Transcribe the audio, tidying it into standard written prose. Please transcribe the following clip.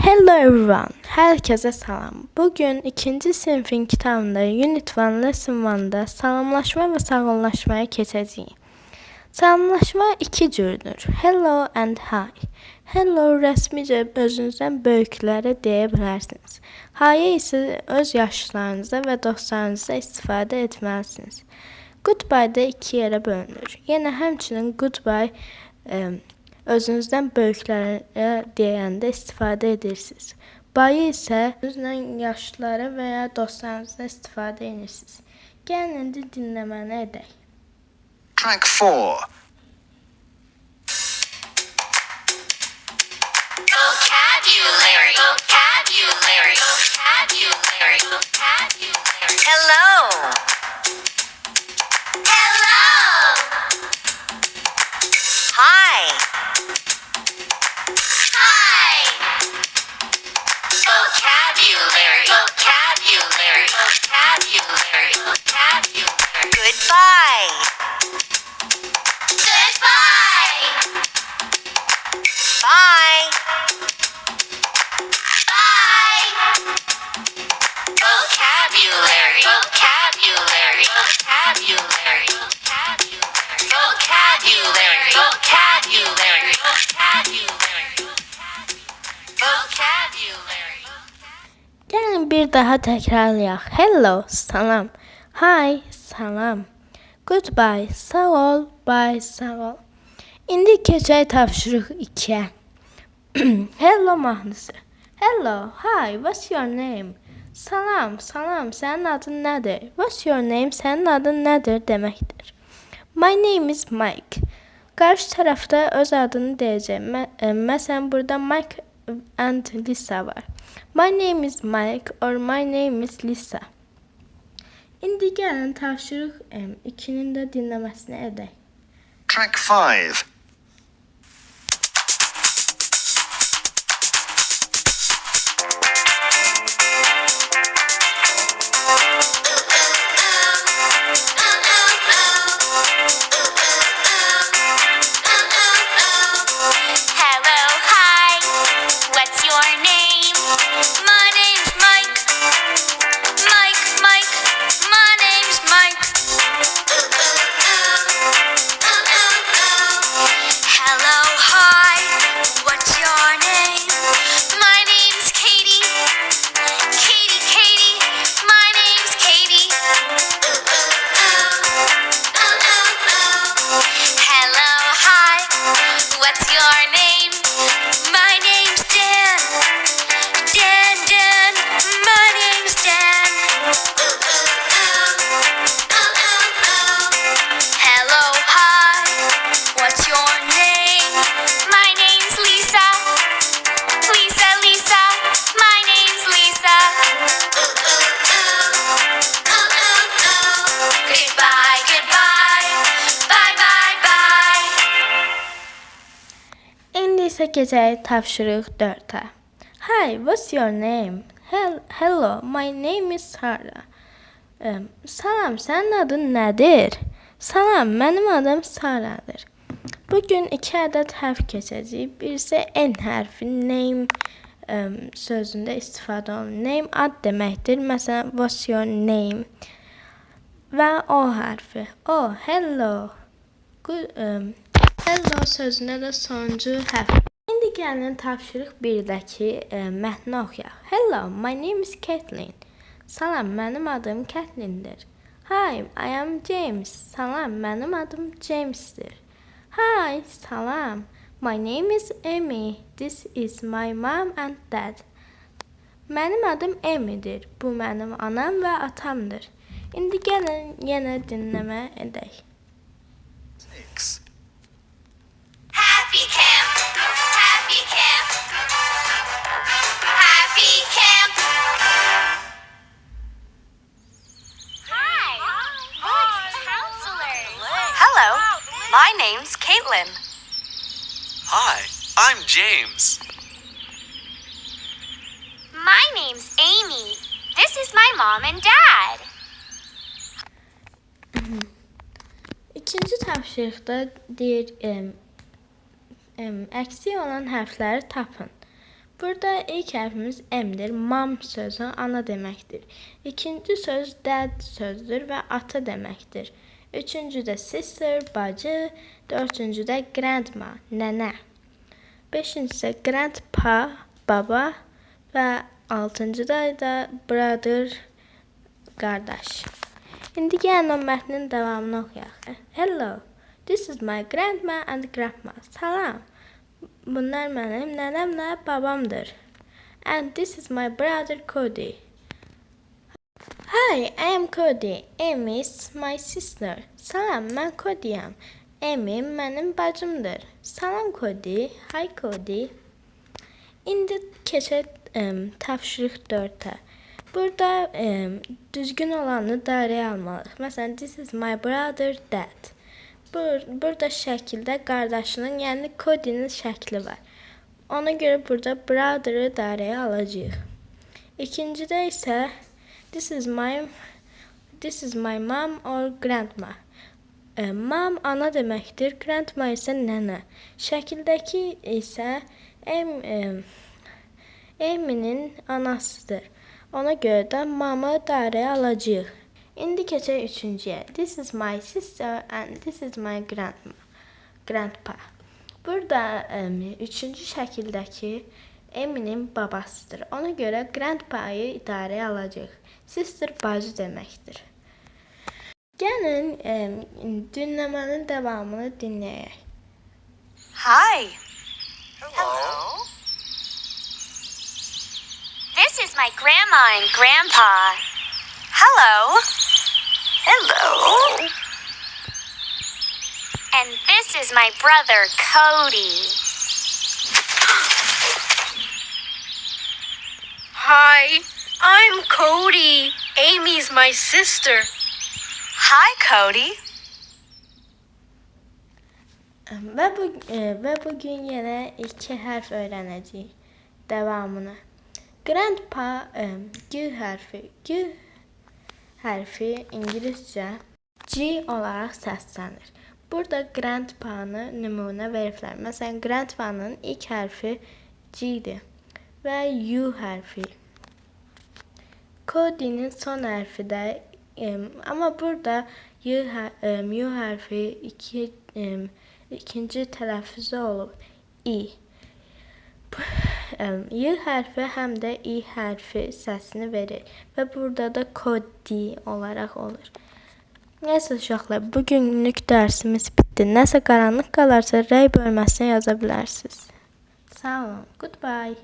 Hello everyone, herkese salam. Bugün ikinci sınıfın kitabında Unit 1 Lesson 1'da salamlaşma ve sağollaşmaya keçəcəyik. Salamlaşma iki cürdür. Hello and hi. Hello rəsmicə özünüzdən böyüklərə deyə bilərsiniz. Hi isə öz yaşlarınıza və dostlarınıza istifadə etməlisiniz. Goodbye da iki yerə bölünür. Yenə həmçinin goodbye özünüzdən böyüklərə deyəndə istifadə edirsiniz. Bye isə özünüzdən yaşlılara və ya dostlarınıza istifadə edirsiniz. Gəlin indi dinləməni edək. Track 4. Vocabulary, vocabulary, vocabulary, vocabulary. Hello. Hello. Hi. Hi. Vocabulary, vocabulary, vocabulary, vocabulary. Goodbye. Goodbye. Bye. Bye. Vocabulary, vocabulary, vocabulary, vocabulary, vocabulary, vocabulary, vocabulary, vocabulary. Gəlin bir daha təkrarlayaq. Hello, salam. Hi, salam. Goodbye, sağ ol. Bye, sağ ol. İndi keçək tapşırıq 2-yə. Hello mahnısı. Hello, hi, what's your name? Salam, salam, sənin adın nədir? What's your name? Sənin adın nədir deməkdir. My name is Mike. Qarşı tərəfdə öz adını deyəcək. Məsələn, burada Mike and Lisa var. My name is Mike or my name is Lisa. İndi gəlin tapşırıq 2-nin də dinləməsini edək. Track 5. Hello, hi, what's your name? My name's Mike. Mike, Mike, my name's Mike. Hello, hi, what's your name? My name's Katie. Katie, Katie, my name's Katie. Hello, hi, what's your name? My name's Dan. Dan, Dan, my name's Dan. Hello, hi, what's your name? My name's Lisa. Lisa, Lisa, my name's Lisa. Goodbye, goodbye, bye, bye, bye. İndi isə keçək tapşırıq 4-ə. Hi, what's your name? Hello, my name is Sarah. Salam, sənin adın nədir? Salam, mənim adım Sarahdır. Bugün 2 ədəd hərf keçəcəyik. Birisi N hərfi, name sözündə istifadə olunur. Name ad deməkdir. Məsələn, what's your name? Və O hərfi. O, hello. Hello sözündə də sonuncu hərf. İndi gəlin tapşırıq 1-dəki mətni oxuyaq. Hello, my name is Caitlin. Salam, mənim adım Catherine'dir. Hi, I am James. Salam, mənim adım James'dir. Hi, salam. My name is Amy. This is my mom and dad. Mənim adım Amy'dir. Bu mənim anam və atamdır. İndi gəlin yenə dinləmə edək. 6. Happy camp, happy camp, happy camp. Hi, look, counselors. Hello. My name's Caitlin. Hi, I'm James. My name's Amy. This is my mom and dad. İkinci tapşırıqda deyir, əksi olan hərfləri tapın. Burada ilk hərfimiz M'dir. Mom sözü ana deməkdir. İkinci söz dad sözdür və ata deməkdir. Üçüncü də sister, bacı. Dördüncü də grandma, nənə. Beşinci də grandpa, baba. Və altıncı da brother, qardaş. İndi gəlin o mətnin davamını oxuyaq. Hello, this is my grandma and grandma. Salam. Bunlar mənim nənəmlə babamdır. And this is my brother Cody. Hi, I am Cody. Amy is my sister. Salam, mən Cody'yam. Amy mənim bacımdır. Salam Cody. Hi Cody. İndi keçək tapşırıq 4-ə. Burada düzgün olanı dairəyə almalıyıq. Məsələn, this is my brother dad. Burada şəkildə qardaşının, yəni Cody'nin şəkli var. Ona görə burada brother'ı dairəyə alacağıq. İkincidə isə this is my mom or grandma. Mom ana deməkdir, grandma isə nənə. Şəkildəki isə Amy'nin anasıdır. Ona görə də mamı dairəyə alacağıq. İndi keçək üçüncüyə. This is my sister and this is my grandpa. Burada üçüncü şəkildəki Amy'nin babasıdır. Ona görə grandpa'yı idarəyə alacağıq. Sister bacı deməkdir. Gəlin dinləmənin davamını dinləyək. Hi. Hello. This is my grandma and grandpa. Hello. Hello. And this is my brother Cody. Hi, I'm Cody. Amy's my sister. Hi, Cody. Və bugün yenə iki hərf öyrənəcəyik davamını. Grandpa G hərfi İngiliscə G olaraq səslənir. Burada grandpa'nı nümunə veriblər. Məsələn, grandpa'nın ilk hərfi G-dir və U hərfi. Cody'nin son hərfi də amma burada U hərfi ikinci tələffüzü olub I. Y hərfi həm də I hərfi səsini verir və burada da Cody olaraq olur. Nəysə uşaqlar, bugünlük dərsimiz bitdi. Nəsə qaranlıq qalarsa rəy bölməsinə yaza bilərsiniz. Sağ olun. Goodbye.